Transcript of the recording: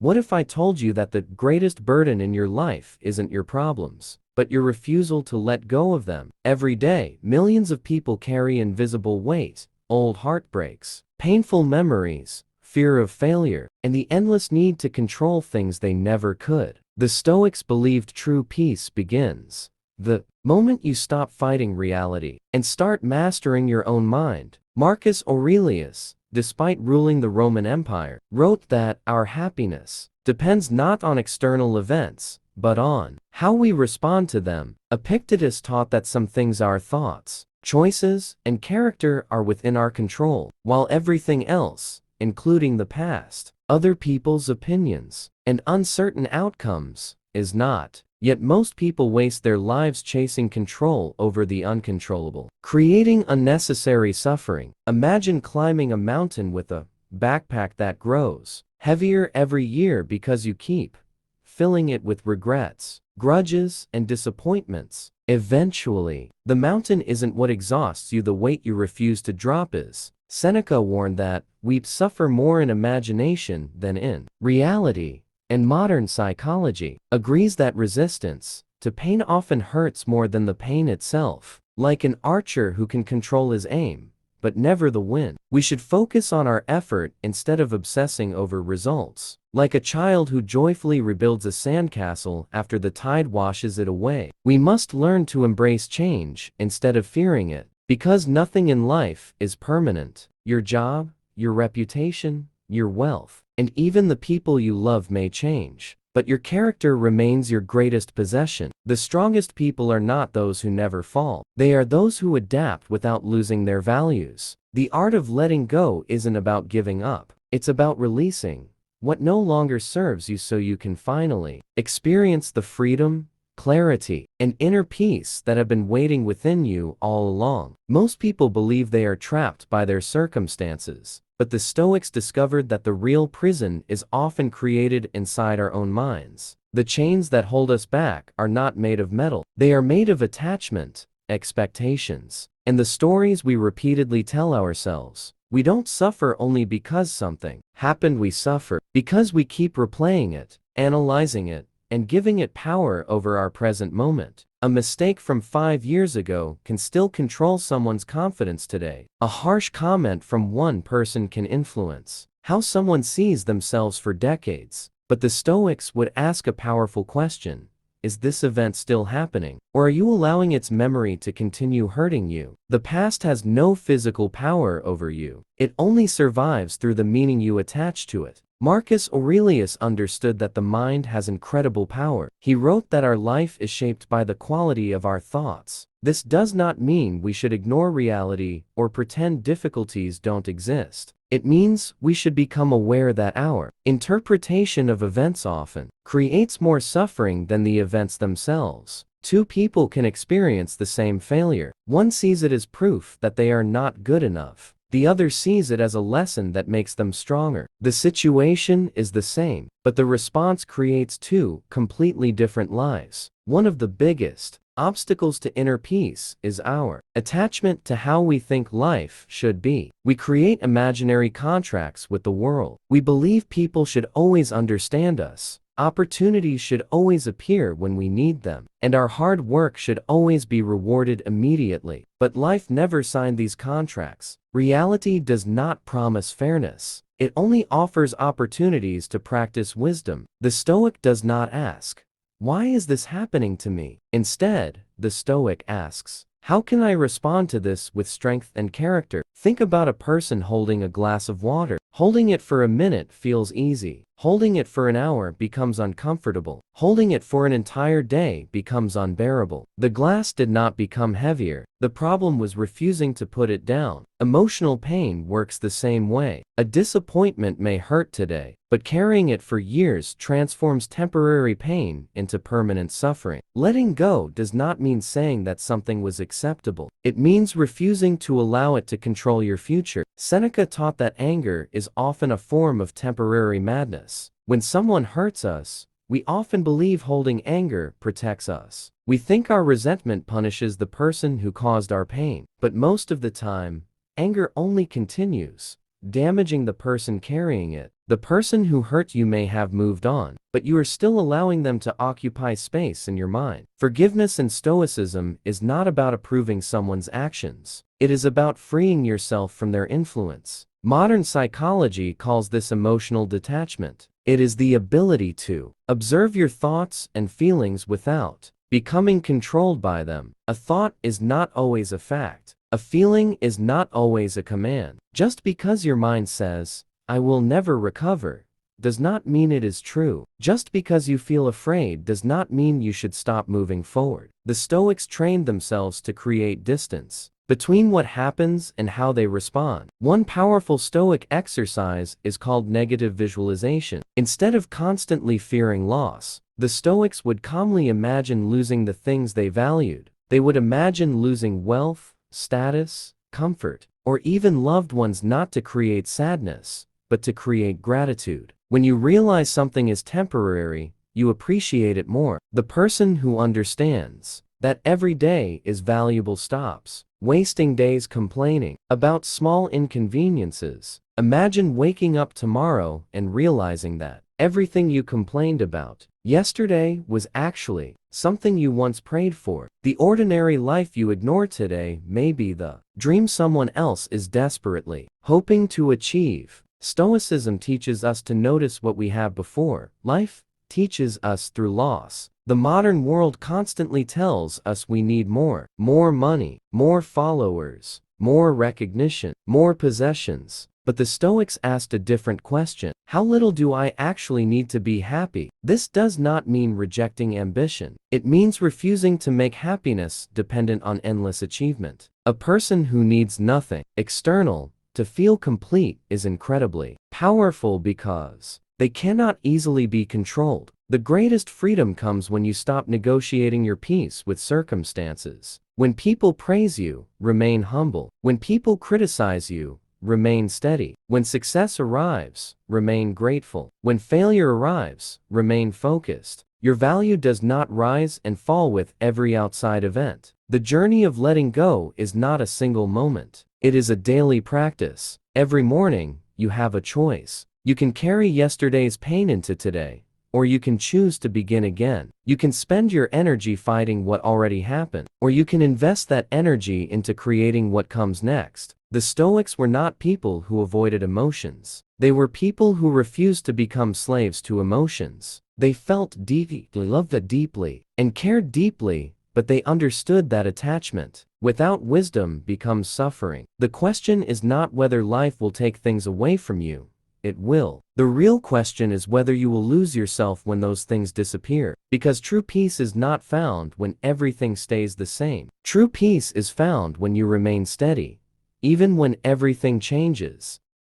What if I told you that the greatest burden in your life isn't your problems, but your refusal to let go of them? Every day, millions of people carry invisible weight, old heartbreaks, painful memories, fear of failure, and the endless need to control things they never could. The Stoics believed true peace begins the moment you stop fighting reality and start mastering your own mind. Marcus Aurelius, despite ruling the Roman Empire, wrote that our happiness depends not on external events, but on how we respond to them. Epictetus taught that some things, our thoughts, choices, and character, are within our control, while everything else, including the past, other people's opinions, and uncertain outcomes, is not. Yet most people waste their lives chasing control over the uncontrollable, creating unnecessary suffering. Imagine climbing a mountain with a backpack that grows heavier every year because you keep filling it with regrets, grudges, and disappointments. Eventually, the mountain isn't what exhausts you, the weight you refuse to drop is. Seneca warned that we suffer more in imagination than in reality. And modern psychology agrees that resistance to pain often hurts more than the pain itself. Like an archer who can control his aim, but never the wind, we should focus on our effort instead of obsessing over results. Like a child who joyfully rebuilds a sandcastle after the tide washes it away, we must learn to embrace change instead of fearing it, because nothing in life is permanent. Your job, your reputation, your wealth, and even the people you love may change, but your character remains your greatest possession. The strongest people are not those who never fall. They are those who adapt without losing their values. The art of letting go isn't about giving up. It's about releasing what no longer serves you so you can finally experience the freedom, clarity, and inner peace that have been waiting within you all along. Most people believe they are trapped by their circumstances, but the Stoics discovered that the real prison is often created inside our own minds. The chains that hold us back are not made of metal. They are made of attachment, expectations, and the stories we repeatedly tell ourselves. We don't suffer only because something happened, we suffer because we keep replaying it, analyzing it, and giving it power over our present moment. A mistake from 5 years ago can still control someone's confidence today. A harsh comment from one person can influence how someone sees themselves for decades. But the Stoics would ask a powerful question: is this event still happening, or are you allowing its memory to continue hurting you? The past has no physical power over you. It only survives through the meaning you attach to it. Marcus Aurelius understood that the mind has incredible power. He wrote that our life is shaped by the quality of our thoughts. This does not mean we should ignore reality or pretend difficulties don't exist. It means we should become aware that our interpretation of events often creates more suffering than the events themselves. Two people can experience the same failure. One sees it as proof that they are not good enough. The other sees it as a lesson that makes them stronger. The situation is the same, but the response creates two completely different lives. One of the biggest obstacles to inner peace is our attachment to how we think life should be. We create imaginary contracts with the world. We believe people should always understand us. Opportunities should always appear when we need them, and our hard work should always be rewarded immediately. But life never signed these contracts. Reality does not promise fairness. It only offers opportunities to practice wisdom. The Stoic does not ask, "Why is this happening to me?" Instead, the Stoic asks, "How can I respond to this with strength and character?" Think about a person holding a glass of water. Holding it for a minute feels easy. Holding it for an hour becomes uncomfortable. Holding it for an entire day becomes unbearable. The glass did not become heavier. The problem was refusing to put it down. Emotional pain works the same way. A disappointment may hurt today, but carrying it for years transforms temporary pain into permanent suffering. Letting go does not mean saying that something was acceptable. It means refusing to allow it to control your future. Seneca taught that anger is often a form of temporary madness. When someone hurts us, we often believe holding anger protects us. We think our resentment punishes the person who caused our pain, but most of the time, anger only continues, damaging the person carrying it. The person who hurt you may have moved on, but you are still allowing them to occupy space in your mind. Forgiveness in Stoicism is not about approving someone's actions. It is about freeing yourself from their influence. Modern psychology calls this emotional detachment. It is the ability to observe your thoughts and feelings without becoming controlled by them. A thought is not always a fact. A feeling is not always a command. Just because your mind says, "I will never recover," does not mean it is true. Just because you feel afraid does not mean you should stop moving forward. The Stoics trained themselves to create distance between what happens and how they respond. One powerful Stoic exercise is called negative visualization. Instead of constantly fearing loss, the Stoics would calmly imagine losing the things they valued. They would imagine losing wealth, status, comfort, or even loved ones, not to create sadness, but to create gratitude. When you realize something is temporary, you appreciate it more. The person who understands that every day is valuable stops wasting days complaining about small inconveniences. Imagine waking up tomorrow and realizing that everything you complained about yesterday was actually something you once prayed for. The ordinary life you ignore today may be the dream someone else is desperately hoping to achieve. Stoicism teaches us to notice what we have before. Life teaches us through loss. The modern world constantly tells us we need more money, more followers, more recognition, more possessions. But the Stoics asked a different question. How little do I actually need to be happy? This does not mean rejecting ambition. It means refusing to make happiness dependent on endless achievement. A person who needs nothing external to feel complete is incredibly powerful because they cannot easily be controlled. The greatest freedom comes when you stop negotiating your peace with circumstances. When people praise you, remain humble. When people criticize you, remain steady. When success arrives, remain grateful. When failure arrives, remain focused. Your value does not rise and fall with every outside event. The journey of letting go is not a single moment. It is a daily practice. Every morning, you have a choice. You can carry yesterday's pain into today, or you can choose to begin again. You can spend your energy fighting what already happened, or you can invest that energy into creating what comes next. The Stoics were not people who avoided emotions. They were people who refused to become slaves to emotions. They felt deeply, loved deeply, and cared deeply, but they understood that attachment without wisdom becomes suffering. The question is not whether life will take things away from you. It will. The real question is whether you will lose yourself when those things disappear. Because true peace is not found when everything stays the same. True peace is found when you remain steady, even when everything changes.